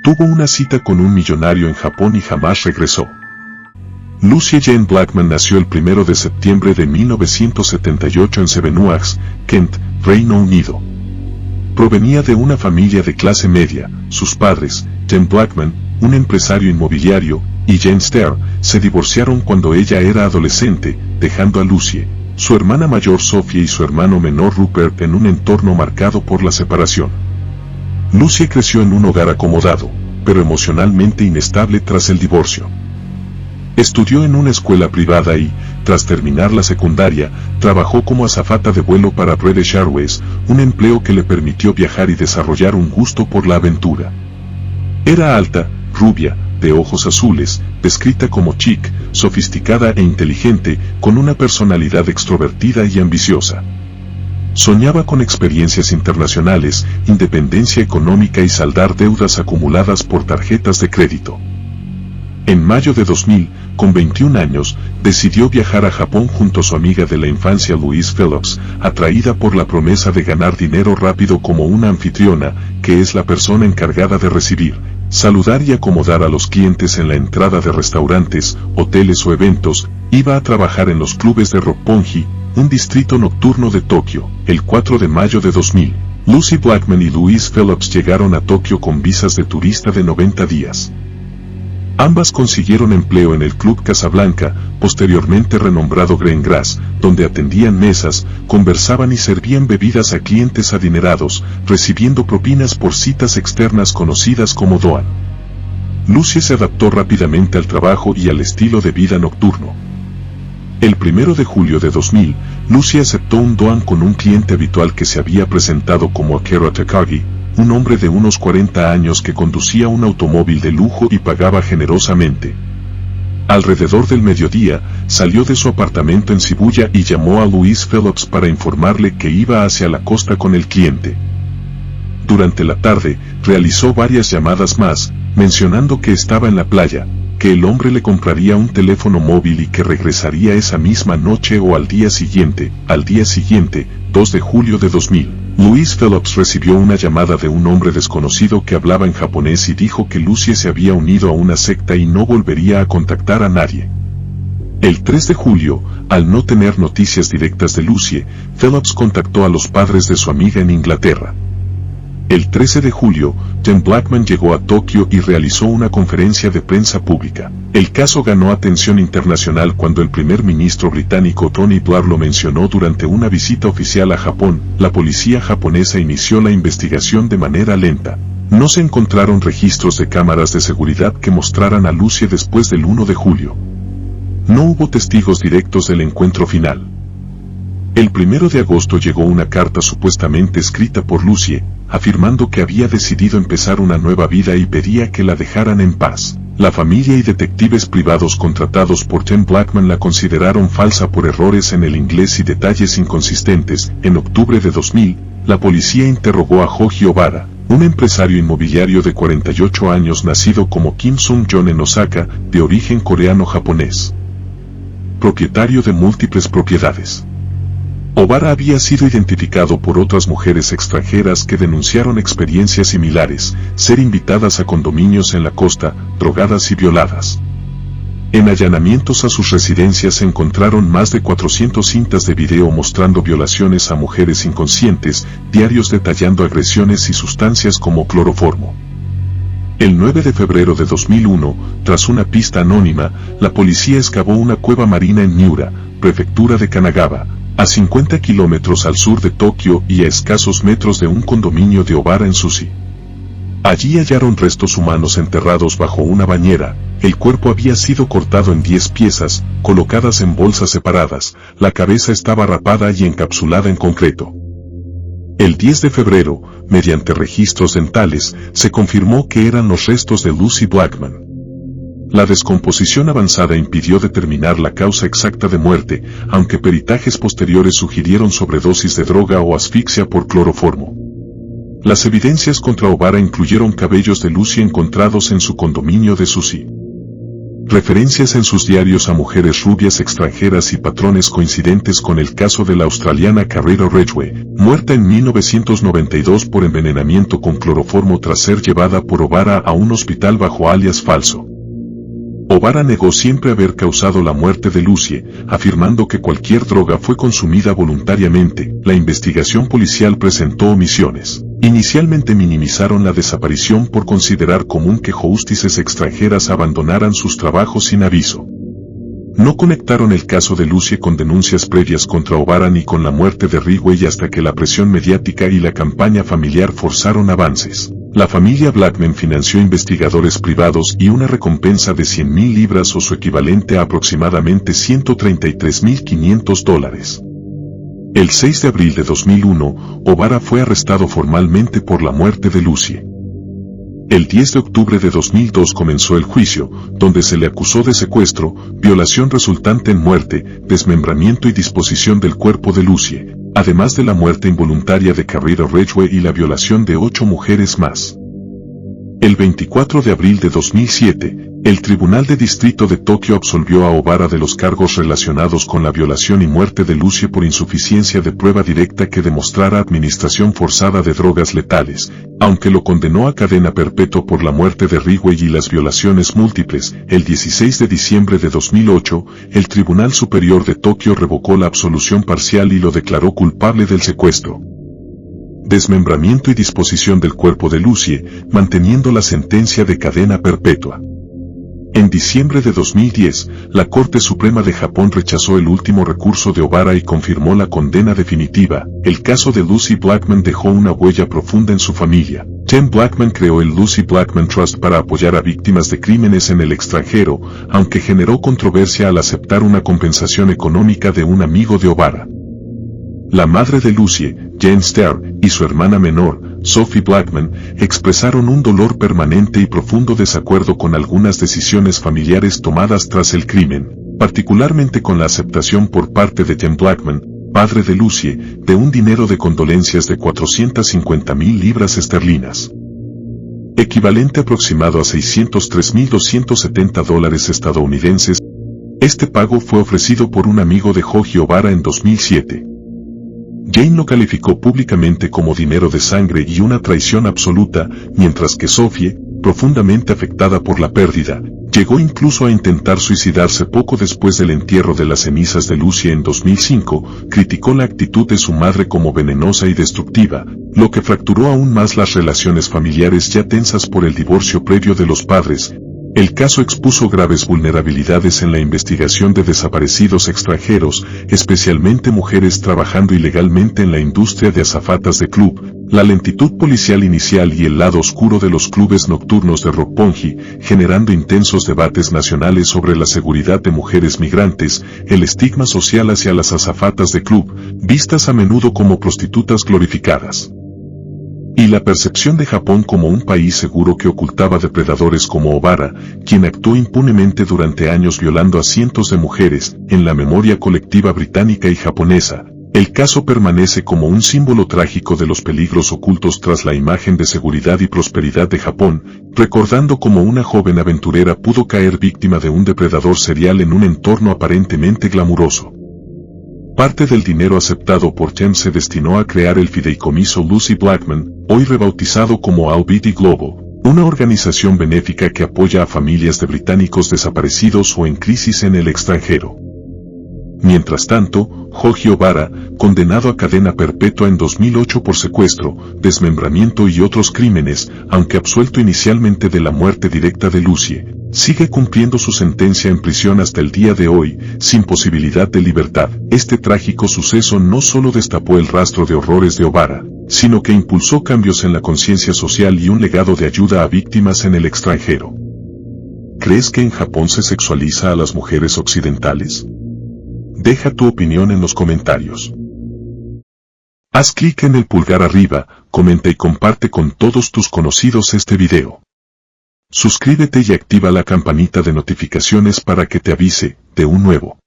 Tuvo una cita con un millonario en Japón y jamás regresó. Lucy Jane Blackman nació el 1 de septiembre de 1978 en Sevenoaks, Kent, Reino Unido. Provenía de una familia de clase media. Sus padres, Jane Blackman, un empresario inmobiliario, y Jane Stair, se divorciaron cuando ella era adolescente, dejando a Lucy, su hermana mayor Sophie y su hermano menor Rupert en un entorno marcado por la separación. Lucy creció en un hogar acomodado, pero emocionalmente inestable tras el divorcio. Estudió en una escuela privada y, tras terminar la secundaria, trabajó como azafata de vuelo para British Airways, un empleo que le permitió viajar y desarrollar un gusto por la aventura. Era alta, rubia, de ojos azules, descrita como chic, sofisticada e inteligente, con una personalidad extrovertida y ambiciosa. Soñaba con experiencias internacionales, independencia económica y saldar deudas acumuladas por tarjetas de crédito. En mayo de 2000, con 21 años, decidió viajar a Japón junto a su amiga de la infancia Louise Phillips, atraída por la promesa de ganar dinero rápido como una anfitriona, que es la persona encargada de recibir, saludar y acomodar a los clientes en la entrada de restaurantes, hoteles o eventos. Iba a trabajar en los clubes de Roppongi, un distrito nocturno de Tokio. El 4 de mayo de 2000, Lucy Blackman y Louise Phillips llegaron a Tokio con visas de turista de 90 días. Ambas consiguieron empleo en el Club Casablanca, posteriormente renombrado Green Grass, donde atendían mesas, conversaban y servían bebidas a clientes adinerados, recibiendo propinas por citas externas conocidas como Doan. Lucy se adaptó rápidamente al trabajo y al estilo de vida nocturno. El 1 de julio de 2000, Lucy aceptó un Doan con un cliente habitual que se había presentado como Akira Takagi, un hombre de unos 40 años que conducía un automóvil de lujo y pagaba generosamente. Alrededor del mediodía, salió de su apartamento en Shibuya y llamó a Louise Phillips para informarle que iba hacia la costa con el cliente. Durante la tarde, realizó varias llamadas más, mencionando que estaba en la playa, que el hombre le compraría un teléfono móvil y que regresaría esa misma noche o al día siguiente. Al día siguiente, 2 de julio de 2000. Louise Phillips recibió una llamada de un hombre desconocido que hablaba en japonés y dijo que Lucy se había unido a una secta y no volvería a contactar a nadie. El 3 de julio, al no tener noticias directas de Lucy, Phillips contactó a los padres de su amiga en Inglaterra. El 13 de julio, Jane Blackman llegó a Tokio y realizó una conferencia de prensa pública. El caso ganó atención internacional cuando el primer ministro británico Tony Blair lo mencionó durante una visita oficial a Japón. La policía japonesa inició la investigación de manera lenta. No se encontraron registros de cámaras de seguridad que mostraran a Lucy después del 1 de julio. No hubo testigos directos del encuentro final. El 1 de agosto llegó una carta supuestamente escrita por Lucy, afirmando que había decidido empezar una nueva vida y pedía que la dejaran en paz. La familia y detectives privados contratados por Jane Blackman la consideraron falsa por errores en el inglés y detalles inconsistentes. En octubre de 2000, la policía interrogó a Hoji Obara, un empresario inmobiliario de 48 años nacido como Kim Sung-John en Osaka, de origen coreano-japonés. Propietario de múltiples propiedades. Obara había sido identificado por otras mujeres extranjeras que denunciaron experiencias similares, ser invitadas a condominios en la costa, drogadas y violadas. En allanamientos a sus residencias se encontraron más de 400 cintas de video mostrando violaciones a mujeres inconscientes, diarios detallando agresiones y sustancias como cloroformo. El 9 de febrero de 2001, tras una pista anónima, la policía excavó una cueva marina en Miura, prefectura de Kanagawa, a 50 kilómetros al sur de Tokio y a escasos metros de un condominio de Obara en Sushi. Allí hallaron restos humanos enterrados bajo una bañera. El cuerpo había sido cortado en 10 piezas, colocadas en bolsas separadas, la cabeza estaba rapada y encapsulada en concreto. El 10 de febrero, mediante registros dentales, se confirmó que eran los restos de Lucy Blackman. La descomposición avanzada impidió determinar la causa exacta de muerte, aunque peritajes posteriores sugirieron sobredosis de droga o asfixia por cloroformo. Las evidencias contra Obara incluyeron cabellos de Lucy encontrados en su condominio de Sushi. referencias en sus diarios a mujeres rubias extranjeras y patrones coincidentes con el caso de la australiana Carrera Ridgway, muerta en 1992 por envenenamiento con cloroformo tras ser llevada por O'Bara a un hospital bajo alias falso. O'Bara negó siempre haber causado la muerte de Lucy, afirmando que cualquier droga fue consumida voluntariamente. La investigación policial presentó omisiones. Inicialmente minimizaron la desaparición por considerar común que hostesses extranjeras abandonaran sus trabajos sin aviso. No conectaron el caso de Lucy con denuncias previas contra O'Bara ni con la muerte de Ridgway hasta que la presión mediática y la campaña familiar forzaron avances. La familia Blackman financió investigadores privados y una recompensa de 100.000 libras o su equivalente a aproximadamente $133.500. El 6 de abril de 2001, O'Bara fue arrestado formalmente por la muerte de Lucy. El 10 de octubre de 2002 comenzó el juicio, donde se le acusó de secuestro, violación resultante en muerte, desmembramiento y disposición del cuerpo de Lucy, además de la muerte involuntaria de Carrera Ridgway y la violación de 8 mujeres más. El 24 de abril de 2007, el Tribunal de Distrito de Tokio absolvió a O'Bara de los cargos relacionados con la violación y muerte de Lucy por insuficiencia de prueba directa que demostrara administración forzada de drogas letales, aunque lo condenó a cadena perpetua por la muerte de Ridgway y las violaciones múltiples. El 16 de diciembre de 2008, el Tribunal Superior de Tokio revocó la absolución parcial y lo declaró culpable del secuestro, desmembramiento y disposición del cuerpo de Lucy, manteniendo la sentencia de cadena perpetua. En diciembre de 2010, la Corte Suprema de Japón rechazó el último recurso de O'Bara y confirmó la condena definitiva. El caso de Lucy Blackman dejó una huella profunda en su familia. Jen Blackman creó el Lucy Blackman Trust para apoyar a víctimas de crímenes en el extranjero, aunque generó controversia al aceptar una compensación económica de un amigo de O'Bara. La madre de Lucy, Jane Starr, y su hermana menor, Sophie Blackman, expresaron un dolor permanente y profundo desacuerdo con algunas decisiones familiares tomadas tras el crimen, particularmente con la aceptación por parte de Jane Blackman, padre de Lucy, de un dinero de condolencias de 450.000 libras esterlinas, equivalente aproximado a $603.270 estadounidenses. Este pago fue ofrecido por un amigo de Joji O'Bara en 2007. Jane lo calificó públicamente como dinero de sangre y una traición absoluta, mientras que Sophie, profundamente afectada por la pérdida, llegó incluso a intentar suicidarse poco después del entierro de las cenizas de Lucy en 2005, criticó la actitud de su madre como venenosa y destructiva, lo que fracturó aún más las relaciones familiares ya tensas por el divorcio previo de los padres. El caso expuso graves vulnerabilidades en la investigación de desaparecidos extranjeros, especialmente mujeres trabajando ilegalmente en la industria de azafatas de club, la lentitud policial inicial y el lado oscuro de los clubes nocturnos de Roppongi, generando intensos debates nacionales sobre la seguridad de mujeres migrantes, el estigma social hacia las azafatas de club, vistas a menudo como prostitutas glorificadas, y la percepción de Japón como un país seguro que ocultaba depredadores como O'Bara, quien actuó impunemente durante años violando a cientos de mujeres. En la memoria colectiva británica y japonesa, el caso permanece como un símbolo trágico de los peligros ocultos tras la imagen de seguridad y prosperidad de Japón, recordando cómo una joven aventurera pudo caer víctima de un depredador serial en un entorno aparentemente glamuroso. Parte del dinero aceptado por Jen se destinó a crear el fideicomiso Lucy Blackman, hoy rebautizado como Albity Global, una organización benéfica que apoya a familias de británicos desaparecidos o en crisis en el extranjero. Mientras tanto, Joji O'Bara, condenado a cadena perpetua en 2008 por secuestro, desmembramiento y otros crímenes, aunque absuelto inicialmente de la muerte directa de Lucy, sigue cumpliendo su sentencia en prisión hasta el día de hoy, sin posibilidad de libertad. Este trágico suceso no solo destapó el rastro de horrores de O'Bara, sino que impulsó cambios en la conciencia social y un legado de ayuda a víctimas en el extranjero. ¿Crees que en Japón se sexualiza a las mujeres occidentales? Deja tu opinión en los comentarios. Haz clic en el pulgar arriba, comenta y comparte con todos tus conocidos este video. Suscríbete y activa la campanita de notificaciones para que te avise de un nuevo